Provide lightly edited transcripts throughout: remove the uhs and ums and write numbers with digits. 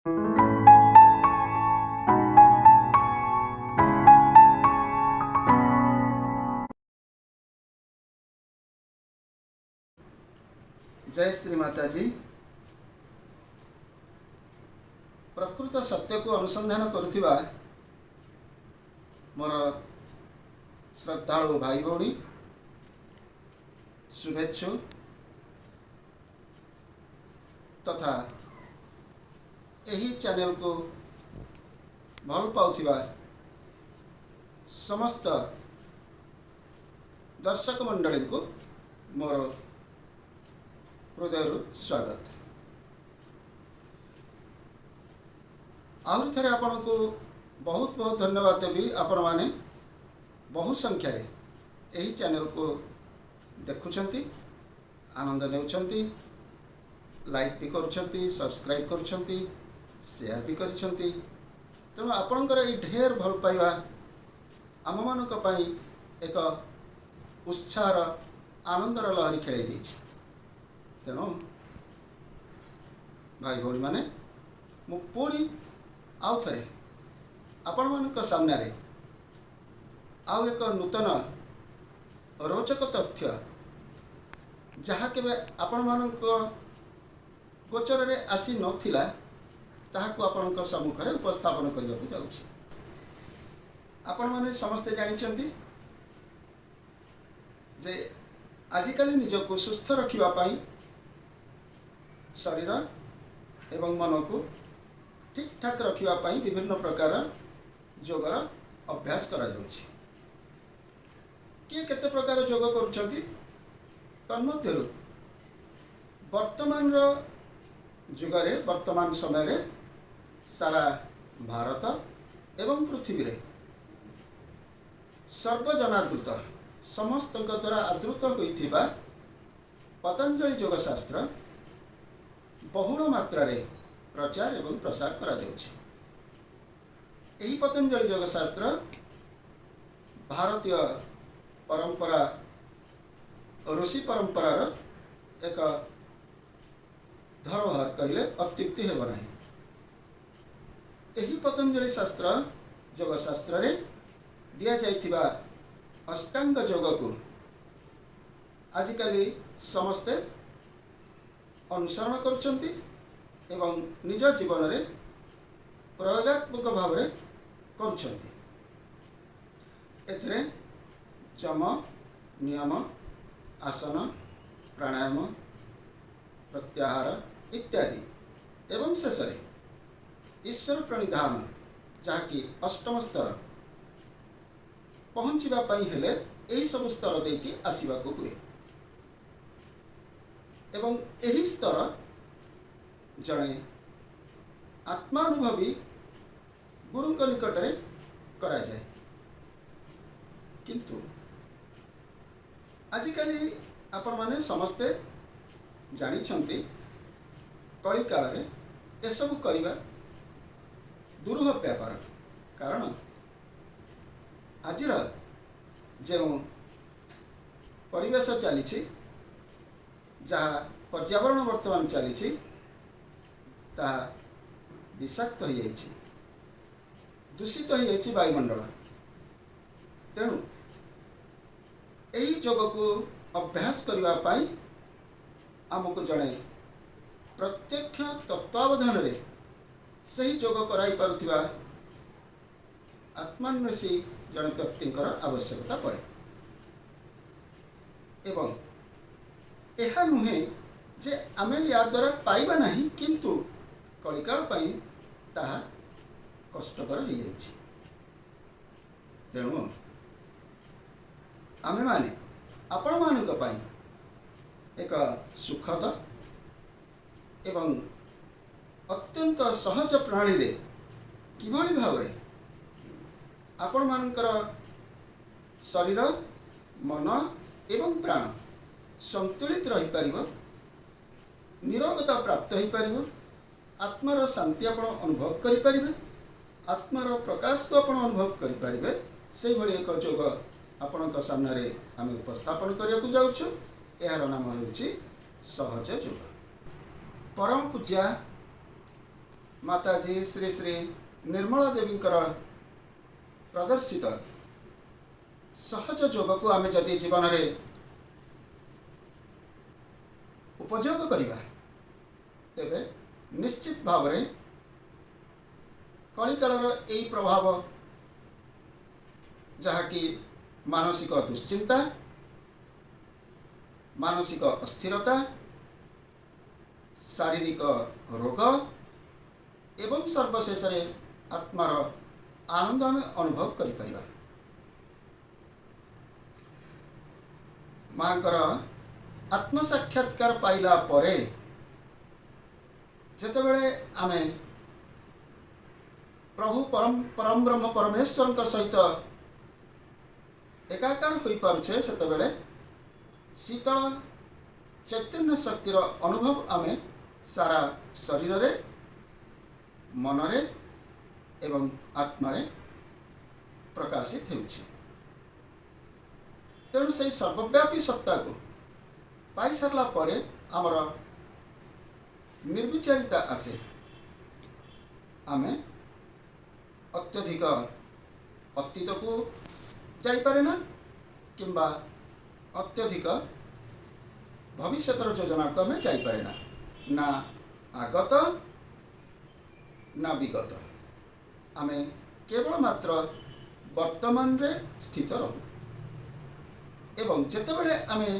जय श्री माता जी। प्रकृत सत्य को अनुसंधान करुथिबा मोर श्रद्धालु भाई भौणी शुभेच्छु तथा यही चैनल को भल पाउथिबा समस्त दर्शक मंडली को मोर हृदय स्वागत। आहरी थे आपण को बहुत बहुत धन्यवाद देवी। आपण माने बहु संख्यार यही चैनल को देखुंट आनंद नेउछंती, लाइक भी करुछंती, सब्सक्राइब करुछंती, शेयर भी करिछंती। तेणु आपणकर ये ढेर भल पाइबा आम मानक पई एक उत्साहर आनंदर लहरी खेल देछि। तेणु भाई भौणी माने मु पुणी आउ थे आपण मानक सामने आउ एक नूतन रोचक तथ्य जहाँ केबे आपण मानक गोचर रे आसी नथिला ताहाकु आपणक सम्मुख रे उपस्थापन करबा को जाउछि। आपण माने समस्ते जानिछंती जे आजिकाली निजको सुस्थ रखिबा पई शरीर एवं मन को ठीक ठाक रखिबा पई विभिन्न प्रकार योगर अभ्यास करा जाउछि। किए केते प्रकार योग करुछंती तन्मध्यरु वर्तमान जुगरे वर्तमान समय रे सारा भारत एवं पृथ्वी रे सर्वजनादृत समस्त द्वारा आदृत होइथिबा पतंजलि योग शास्त्र बहुल मात्रा रे प्रचार एवं प्रसार करा जाउछि। एही पतंजलि योग शास्त्र भारतीय परंपरा ऋषि परंपरार एक धरोहर कहले अत्युक्ति हेब नाही। एही पतंजलि शास्त्र योग शास्त्र रे दिया जाइथिबा अष्टांग योग को आजिकाली समस्ते अनुसरण करुछंती एवं निज जीवन रे प्रयोगात्मक भाव रे करुछंती। एथरे चम नियम आसन प्राणायाम प्रत्याहार इत्यादि एवं शेष ईश्वर प्रणिधान जहाँकि अष्टम स्तर पहुँचवा हेले यही सब स्तर देकी आसवा को हुए एवं यही स्तर जड़े आत्मानुभवी गुरु निकट में करा जाए। किंतु आजिकाली आपण माने समस्ते जानिछंती कली काल रे एसबु करिबा दुरूह व्यापार। कारण आजिर जो परिवेश चली जहाँ पर्यावरण वर्तमान चली ता विषाक्त हो जाइए, दूषित हो जाइए वायुमंडल। तेणु यही योग को अभ्यास करने आमको जड़े प्रत्यक्ष तत्वावधान रे सही योग कराई पारुथिबा आत्मान्वेषी जड़े व्यक्ति आवश्यकता पड़े। एवं यह नुहे जे आमे या द्वारा पाइबा नहीं, किंतु कलिकाल पाई ताहा कष्टकर हो जाइए। तेणु आमे माने आपण मानक पाई एक सुखद एवं अत्यंत सहज प्रणाली रे किभली भाव रे आपण मानकर शरीर मन एवं प्राण संतुलित रही पारिबो, निरोगता प्राप्त हो पारिबो, आत्मार शांति आपण अनुभव करि परिबे, आत्मार प्रकाश को आपण अनुभव करि परिबे। से भली एक योग आपण सामने रे आम उपस्थापन करने को जाऊँ। यार नाम हूँ सहज योग। परम पूज्या माताजी श्री श्री निर्मला देवी प्रदर्शित सहज योग को आम जदि जीवन में उपयोग करवा तेबे निश्चित भाव में कलिकालर यही प्रभाव जहाँकि मानसिक दुश्चिंता, मानसिक अस्थिरता, शारीरिक रोग एवं सर्वशेष आत्मार आनंद आम अनुभव करिपरिबा। मांकर आत्म साक्षात्कार पाइला परे जेतेबेले आमे प्रभु परम ब्रह्म परमेश्वर सहित एकाकार हो पारुछे सेतेबेले शीतल चैतन्य शक्तिर अनुभव आमे सारा शरीर रे, मन रे एवं आत्मा रे प्रकाशित होउछे। तेणु से सर्वव्यापी सत्ता को पाई सारला परे आमर निर्विचारिता आसे। आमे अत्यधिक अतीत को जाइपारे ना किंबा अत्यधिक भविष्यतर योजना को आमे जाइपारे ना आगत ना विगत। आमे केवल मात्र वर्तमान रे स्थित रहू एवं जेतेबेले आमे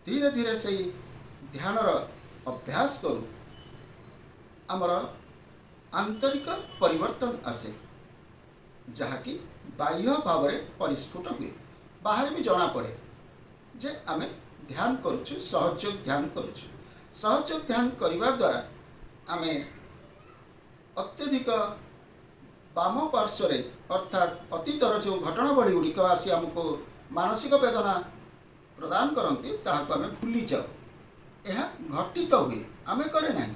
धीरे धीरे से ध्यानर अभ्यास करूँ आमर आंतरिक परिवर्तन आसे जहाँकि बाह्य भाव में परिस्फुट हुए। बाहर भी जना पड़े जे आमे ध्यान करुछु, सहयोग ध्यान करुछु। सहयोग ध्यान करने द्वारा आमे अत्यधिक वाम पार्श्व अर्थात अतीतर जो घटनावली गुड़िक आसी आमको मानसिक वेदना प्रदान करती ताहाको आमे भूली जाऊ। यह घटित हुए आमे करे नहीं।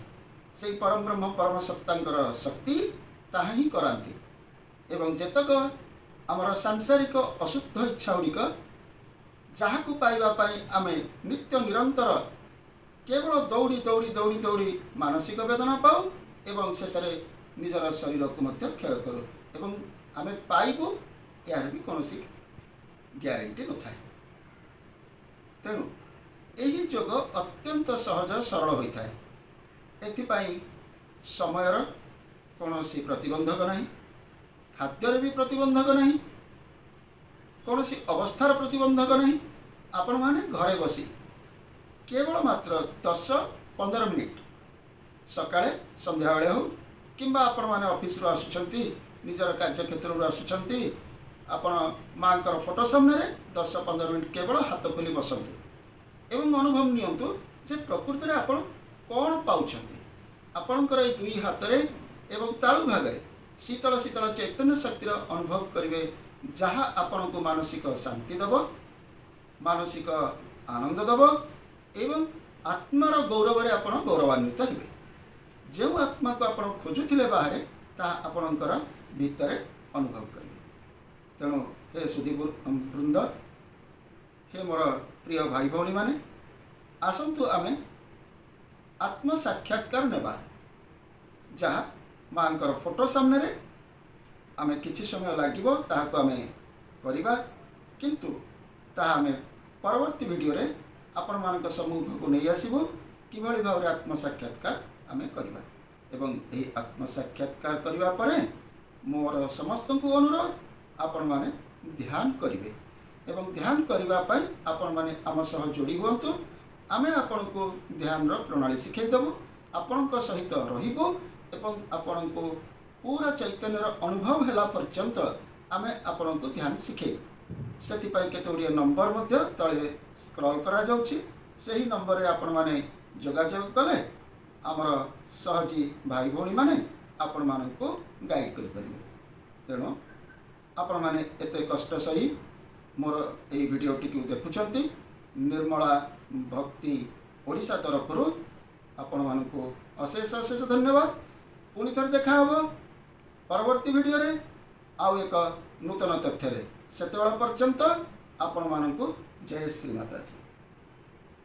से परम ब्रह्म परम सत्तांकर शक्ति ताहा ही करांती एवं जेतक आमर सांसारिक अशुद्ध इच्छा गुड़िक जहाँ पाइबा पाई आमे नित्य निरंतर केवल दौड़ी दौड़ी दौड़ी दौड़ी मानसिक वेदना पाऊ एवं शेष निजर शरीर को मध्य क्षय करूँ एवं आमे पाइबू यार भी कौन ग्यारंटी न थाए। तेणु यही जोग अत्यंत सहज सरल होता है। एथिपाई समयर कौन प्रतिबंधक नहीं, खाद्यर भी प्रतिबंधक नहीं, कौन अवस्थार प्रतिबंधक नहीं। आपण माने घरे बसी केवल मात्र 10-15 मिनिट सकाळे संध्या बेले हो किंबा आपण माने ऑफिस रो आसुछंती निजर कार्यक्षेत्र रो आसुछंती आपण मांकर फोटो सामने 10-15 मिनिट केवल हाथ खोली बसंतु एवं अनुभव नियंतु जे प्रकृति रे आपण कौन पाउछंती। आपणकर ए दुई हाथ रे एवं ताळु भाग रे शीतल शीतल चैतन्य शक्तिर अनुभव करिवे जहाँ आपण को मानसिक शांति दब, मानसिक आनंद दब एवं आत्मार गौरव रे आपण गौरवान्वित हेबे। जो आत्मा को आपण खोजुथिले बाहरे ता आपणकर भीतर अनुभव करिवे। तेणु हे सुधी वृंद, हे मोर प्रिय भाई भौणी माने आसंतु आमे आत्म साक्षात्कार नेबा जहाँ मांकर फोटो सामने रे आमे किछि समय लागिबो ताहाको आमे करिबा किंतु ताहा आमे परवर्ती वीडियो रे आपण मानक सम्मुख को नहीं आसीबो किभଳି भाव रे आत्म साक्षात्कार आमे करिबा एवं एही आत्म साक्षात्कार करिबा परे मोर समस्त को अनुरोध आपण माने ध्यान करिवे एवं ध्यान करिबा पई आपण माने आम सह जोड़ी हुंतु। आमे आपण को ध्यान रो प्रणाली सिखै देबो, आपण को सहित रहिबो एवं आपण को पूरा चैतन्य अनुभव हेला पर्यंत आमे आपण को ध्यान सिखे। सेति पई केते गुडिया नंबर मध्ये तळे स्क्रॉल करा जाउछि। सही नंबर रे आपण माने जोगाजोग कले आमर सहजी भाई भौणी माने आपण मान को गाइड करि परिबे। तेणु आपण माने एते कष्ट सही मोर ए भिडियोटी को देखुछंती निर्मला भक्ति ओडिशा तरफ आपण मान को अशेष अशेष धन्यवाद। पुणी थरे देखा हबो परवर्ती वीडियो रे आउ एक नूतन तथ्य रे। सेतेबेला पर्यंत आपण मान को जय श्री माता जी।